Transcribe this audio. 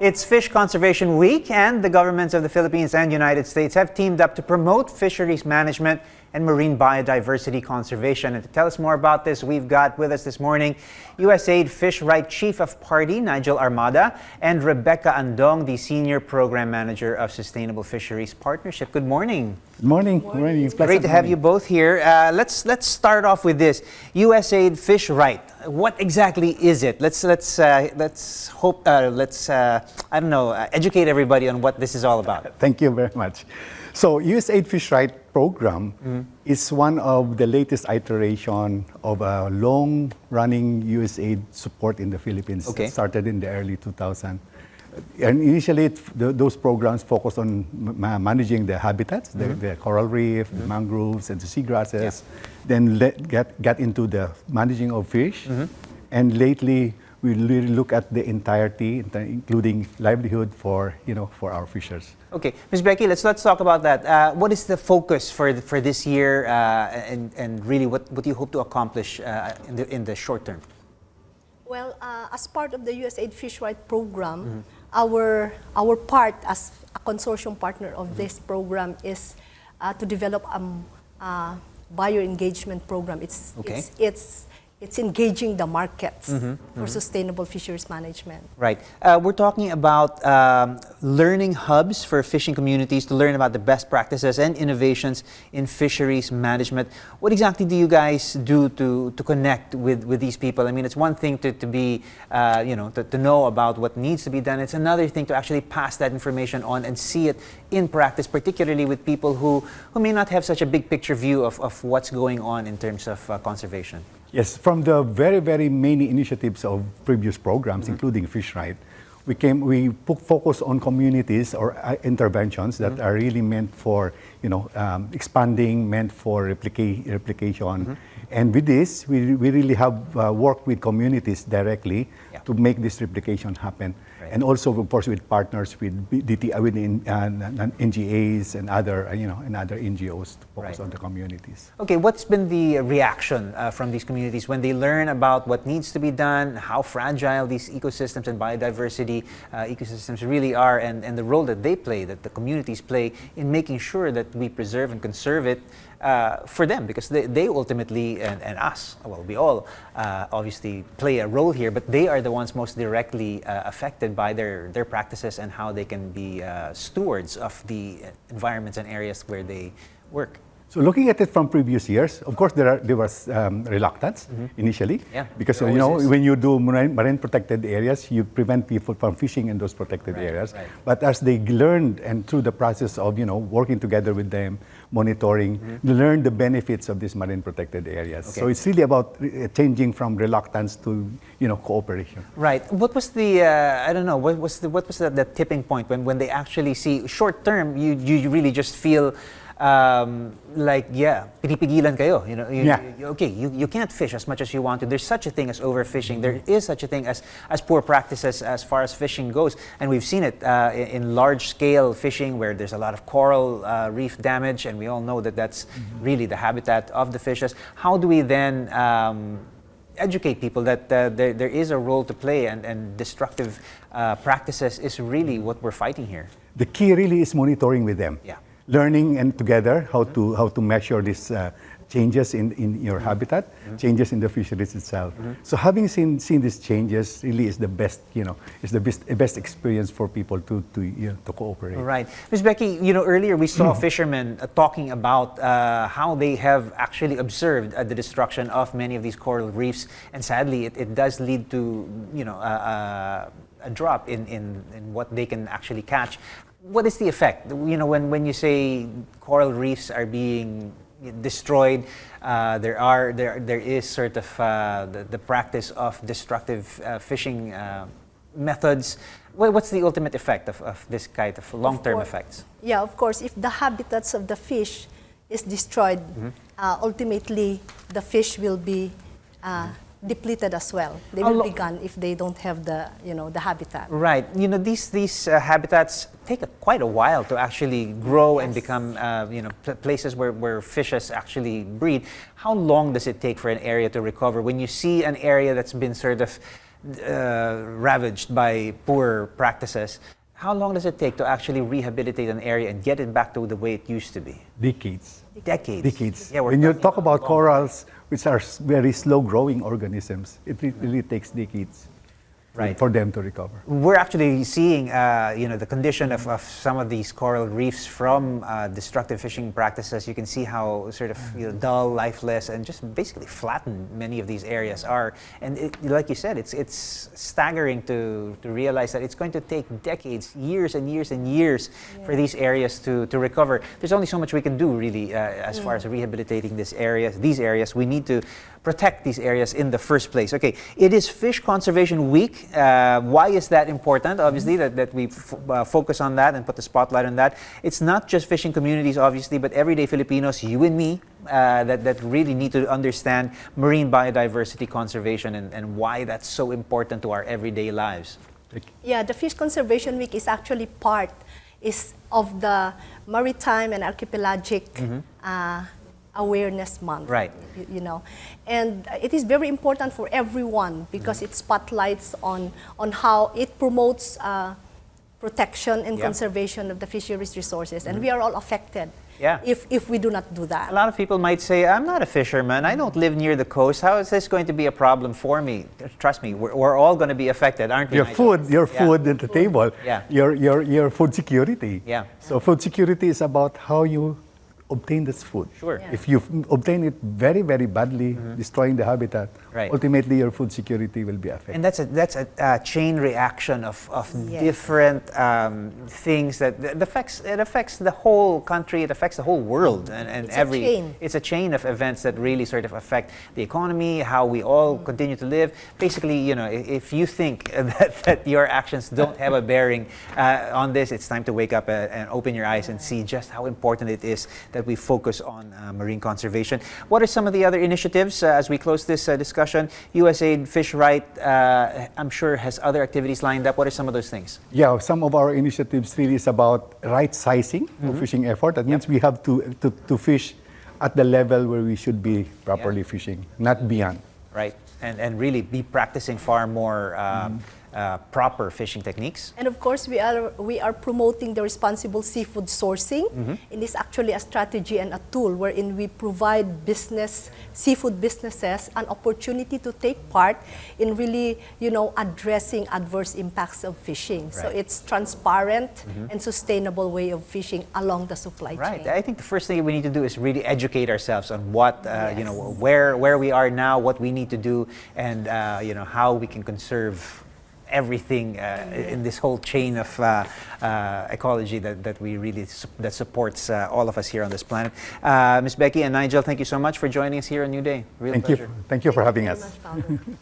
It's Fish Conservation Week, and the governments of the Philippines and United States have teamed up to promote fisheries management and marine biodiversity conservation. And to tell us more about this, we've got with us this morning USAID Fish Right Chief of Party, Nygiel Armada, and Rebeca Andong, the Senior Program Manager of Sustainable Fisheries Partnership. Good morning. Good morning. Good morning. It's great to have you both here. Let's start off with this. USAID Fish Right. What exactly is it? Let's educate everybody on what this is all about. Thank you very much. So USAID Fish Right program is one of the latest iteration of a long-running USAID support in the Philippines. Okay. It started in the early 2000s. And initially, those programs focused on managing the habitats, the coral reef, the mangroves, and the seagrasses. Then get into the managing of fish. And lately, we really look at the entirety, including livelihood for our fishers. Okay, Ms. Becky, let's talk about that. What is the focus for this year, and really what do you hope to accomplish in the short term? Well, as part of the USAID Fish Right program, our part as a consortium partner of this program is to develop a bio-engagement program. It's engaging the markets for sustainable fisheries management. Right. We're talking about learning hubs for fishing communities to learn about the best practices and innovations in fisheries management. What exactly do you guys do to connect with these people? I mean, it's one thing to know about what needs to be done. It's another thing to actually pass that information on and see it in practice, particularly with people who may not have such a big picture view of what's going on in terms of conservation. Yes, from the very, very many initiatives of previous programs, including Fish Right, we put focus on communities or interventions that are really meant for, expanding, meant for replication. And with this, we really have worked with communities directly to make this replication happen. Right. And also, of course, with partners with NGAs and other NGOs to focus on the communities. Okay, what's been the reaction from these communities when they learn about what needs to be done, how fragile these ecosystems and biodiversity ecosystems really are, and the role that they play, that the communities play in making sure that we preserve and conserve it for them, because they ultimately, and us, well, we all obviously play a role here, but they are the ones most directly affected by their practices and how they can be stewards of the environments and areas where they work. So looking at it from previous years, of course there was reluctance initially, because when you do marine protected areas, you prevent people from fishing in those protected areas. Right. But as they learned, and through the process of working together with them, monitoring, they learned the benefits of these marine protected areas. Okay. So it's really about changing from reluctance to cooperation. Right. What was the what was the tipping point when they actually see short term? You really just feel. Pinipigilan kayo. You can't fish as much as you want to. There's such a thing as overfishing. There is such a thing as poor practices as far as fishing goes. And we've seen it in large-scale fishing where there's a lot of coral reef damage, and we all know that that's really the habitat of the fishes. How do we then educate people that there is a role to play, and destructive practices is really what we're fighting here? The key really is monitoring with them. Yeah. Learning and together how to measure these changes in your habitat, changes in the fisheries itself. So having seen these changes really is the best, is the best experience for people to cooperate. Right, Ms. Becky, earlier we saw fishermen talking about how they have actually observed the destruction of many of these coral reefs, and sadly it does lead to a drop in what they can actually catch. What is the effect? When you say coral reefs are being destroyed, there is sort of the practice of destructive fishing methods. What's the ultimate effect of this kind of long-term effects? Yeah, of course. If the habitats of the fish is destroyed, ultimately the fish will be depleted as well. They will be gone if they don't have the habitat. Right. These habitats take quite a while to actually grow and become places where fishes actually breed. How long does it take for an area to recover? When you see an area that's been sort of ravaged by poor practices, how long does it take to actually rehabilitate an area and get it back to the way it used to be? Decades. Decades. Yeah, when you talk about corals, which are very slow-growing organisms, it really takes decades for them to recover. We're actually seeing, the condition of some of these coral reefs from destructive fishing practices. You can see how sort of dull, lifeless, and just basically flattened many of these areas are. And like you said, it's staggering to realize that it's going to take decades, years and years and years for these areas to recover. There's only so much we can do, really, as far as rehabilitating these areas. We need to protect these areas in the first place. Okay, it is Fish Conservation Week. Why is that important? Obviously, that we focus on that and put the spotlight on that. It's not just fishing communities, obviously, but everyday Filipinos, you and me, that really need to understand marine biodiversity conservation and why that's so important to our everyday lives. Yeah, the Fish Conservation Week is actually part of the Maritime and Archipelagic Awareness Month. Right. And it is very important for everyone because it spotlights on how it promotes protection and conservation of the fisheries resources, and we are all affected if we do not do that. A lot of people might say, I'm not a fisherman, I don't live near the coast, how is this going to be a problem for me? Trust me, we're all going to be affected, aren't we? Your food at the table, your food security. Yeah. So food security is about how you obtain this food. Sure. Yeah. If you obtain it very, very badly, destroying the habitat, ultimately your food security will be affected. And that's a chain reaction of different things that it affects the whole country, it affects the whole world, and it's a chain of events that really sort of affect the economy, how we all continue to live. Basically, if you think that your actions don't have a bearing on this, it's time to wake up and open your eyes and see just how important it is that we focus on marine conservation. What are some of the other initiatives as we close this discussion? USAID Fish Right, I'm sure, has other activities lined up. What are some of those things? Yeah, some of our initiatives really is about right sizing of fishing effort. That means we have to fish at the level where we should be properly fishing, not beyond. Right, and really be practicing far more proper fishing techniques. And of course, we are promoting the responsible seafood sourcing. It is actually a strategy and a tool wherein we provide seafood businesses an opportunity to take part in really, addressing adverse impacts of fishing. Right. So it's transparent and sustainable way of fishing along the supply chain. Right. I think the first thing we need to do is really educate ourselves on what, where we are now, what we need to do, and how we can conserve everything in this whole chain of ecology that we really that supports all of us here on this planet. Ms. Becky and Nygiel, thank you so much for joining us here on New Day. Real pleasure. Thank you for having us. Thank you very much, Paolo.